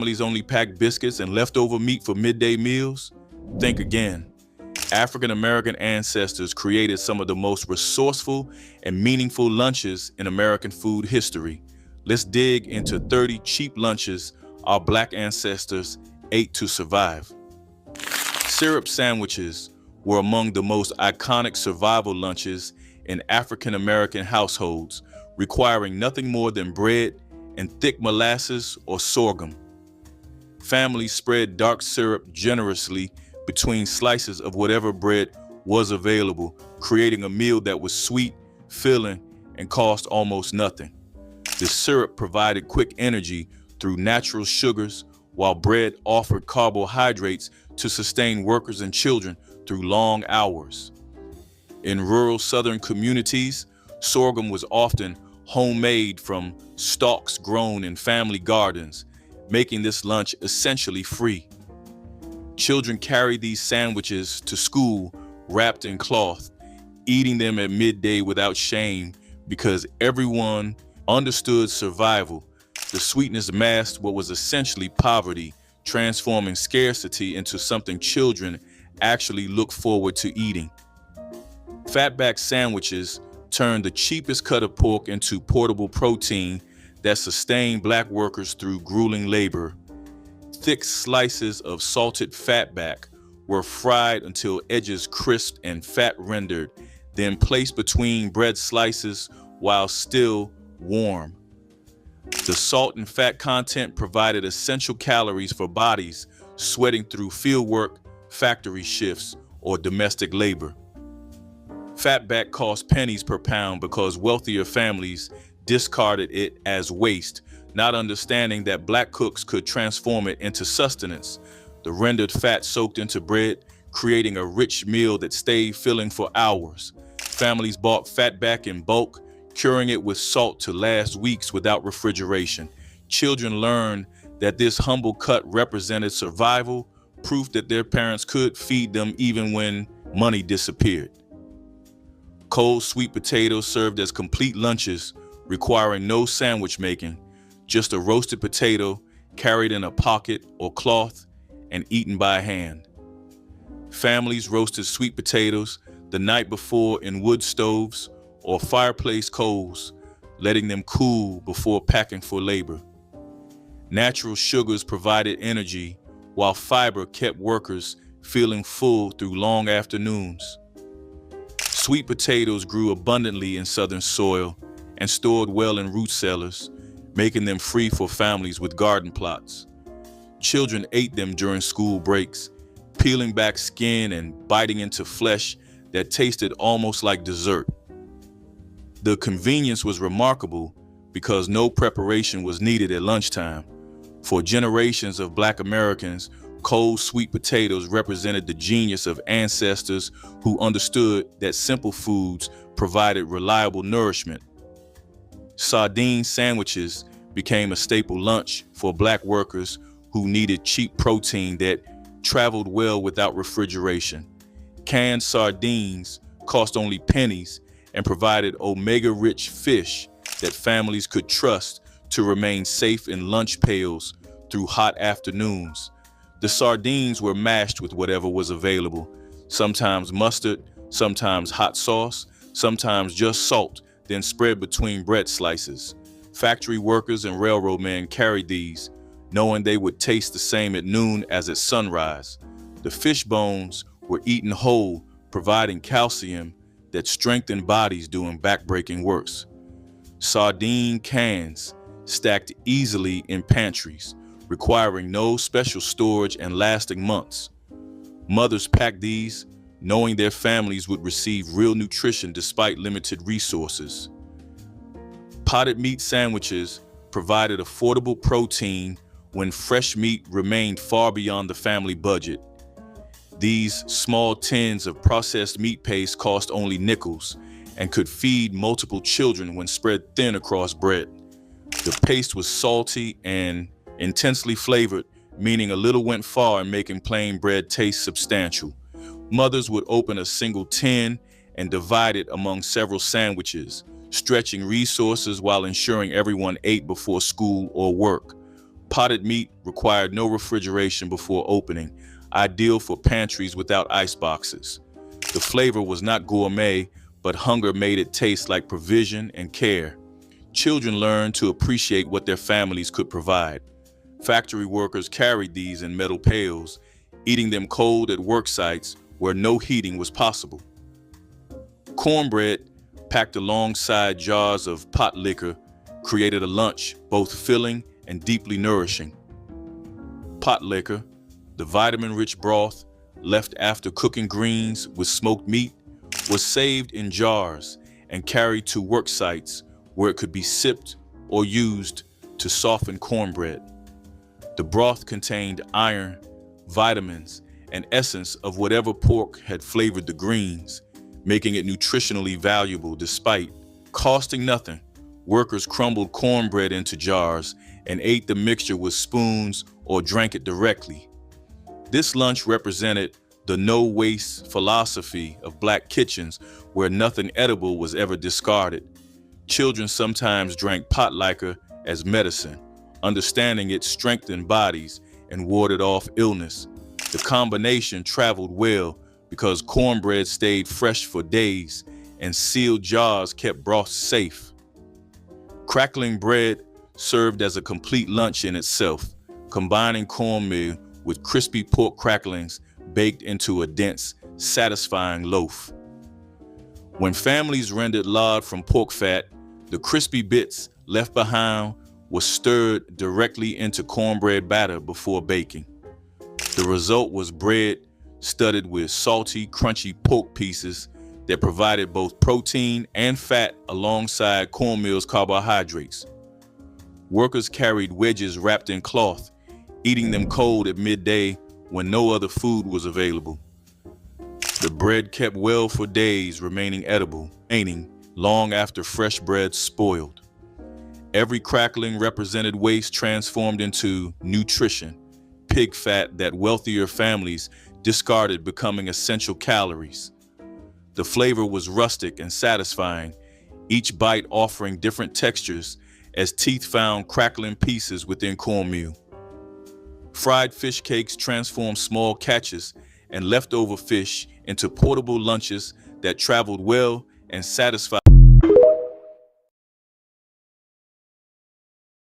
Families only pack biscuits and leftover meat for midday meals? Think again. African American ancestors created some of the most resourceful and meaningful lunches in American food history. Let's dig into 30 cheap lunches our Black ancestors ate to survive. Syrup sandwiches were among the most iconic survival lunches in African American households, requiring nothing more than bread and thick molasses or sorghum. Families spread dark syrup generously between slices of whatever bread was available, creating a meal that was sweet, filling, and cost almost nothing. The syrup provided quick energy through natural sugars, while bread offered carbohydrates to sustain workers and children through long hours. In rural southern communities, sorghum was often homemade from stalks grown in family gardens, making this lunch essentially free. Children carried these sandwiches to school wrapped in cloth, eating them at midday without shame because everyone understood survival. The sweetness masked what was essentially poverty, transforming scarcity into something children actually look forward to eating. Fatback sandwiches turned the cheapest cut of pork into portable protein that sustained Black workers through grueling labor. Thick slices of salted fatback were fried until edges crisped and fat rendered, then placed between bread slices while still warm. The salt and fat content provided essential calories for bodies sweating through fieldwork, factory shifts, or domestic labor. Fatback cost pennies per pound because wealthier families discarded it as waste, not understanding that Black cooks could transform it into sustenance. The rendered fat soaked into bread, creating a rich meal that stayed filling for hours. Families bought fatback in bulk, curing it with salt to last weeks without refrigeration. Children learned that this humble cut represented survival, proof that their parents could feed them even when money disappeared. Cold sweet potatoes served as complete lunches, requiring no sandwich making, just a roasted potato carried in a pocket or cloth and eaten by hand. Families roasted sweet potatoes the night before in wood stoves or fireplace coals, letting them cool before packing for labor. Natural sugars provided energy, while fiber kept workers feeling full through long afternoons. Sweet potatoes grew abundantly in southern soil and stored well in root cellars, making them free for families with garden plots. Children ate them during school breaks, peeling back skin and biting into flesh that tasted almost like dessert. The convenience was remarkable because no preparation was needed at lunchtime. For generations of Black Americans, cold sweet potatoes represented the genius of ancestors who understood that simple foods provided reliable nourishment. Sardine sandwiches became a staple lunch for Black workers who needed cheap protein that traveled well without refrigeration. Canned sardines cost only pennies and provided omega-rich fish that families could trust to remain safe in lunch pails through hot afternoons. The sardines were mashed with whatever was available, sometimes mustard, sometimes hot sauce, sometimes just salt, then spread between bread slices. Factory workers and railroad men carried these, knowing they would taste the same at noon as at sunrise. The fish bones were eaten whole, providing calcium that strengthened bodies doing backbreaking works. Sardine cans stacked easily in pantries, requiring no special storage and lasting months. Mothers packed these, knowing their families would receive real nutrition despite limited resources. Potted meat sandwiches provided affordable protein when fresh meat remained far beyond the family budget. These small tins of processed meat paste cost only nickels and could feed multiple children when spread thin across bread. The paste was salty and intensely flavored, meaning a little went far in making plain bread taste substantial. Mothers would open a single tin and divide it among several sandwiches, stretching resources while ensuring everyone ate before school or work. Potted meat required no refrigeration before opening, ideal for pantries without ice boxes. The flavor was not gourmet, but hunger made it taste like provision and care. Children learned to appreciate what their families could provide. Factory workers carried these in metal pails, eating them cold at work sites where no heating was possible. Cornbread, packed alongside jars of pot liquor, created a lunch both filling and deeply nourishing. Pot liquor, the vitamin-rich broth left after cooking greens with smoked meat, was saved in jars and carried to work sites where it could be sipped or used to soften cornbread. The broth contained iron, vitamins, and essence of whatever pork had flavored the greens, making it nutritionally valuable despite costing nothing. Workers crumbled cornbread into jars and ate the mixture with spoons or drank it directly. This lunch represented the no-waste philosophy of Black kitchens where nothing edible was ever discarded. Children sometimes drank pot liquor as medicine, understanding it strengthened bodies and warded off illness. The combination traveled well because cornbread stayed fresh for days and sealed jars kept broth safe. Crackling bread served as a complete lunch in itself, combining cornmeal with crispy pork cracklings baked into a dense, satisfying loaf. When families rendered lard from pork fat, the crispy bits left behind were stirred directly into cornbread batter before baking. The result was bread studded with salty, crunchy pork pieces that provided both protein and fat alongside cornmeal's carbohydrates. Workers carried wedges wrapped in cloth, eating them cold at midday when no other food was available. The bread kept well for days, remaining edible, long after fresh bread spoiled. Every crackling represented waste transformed into nutrition, pig fat that wealthier families discarded, becoming essential calories. The flavor was rustic and satisfying, each bite offering different textures as teeth found crackling pieces within cornmeal. Fried fish cakes transformed small catches and leftover fish into portable lunches that traveled well and satisfied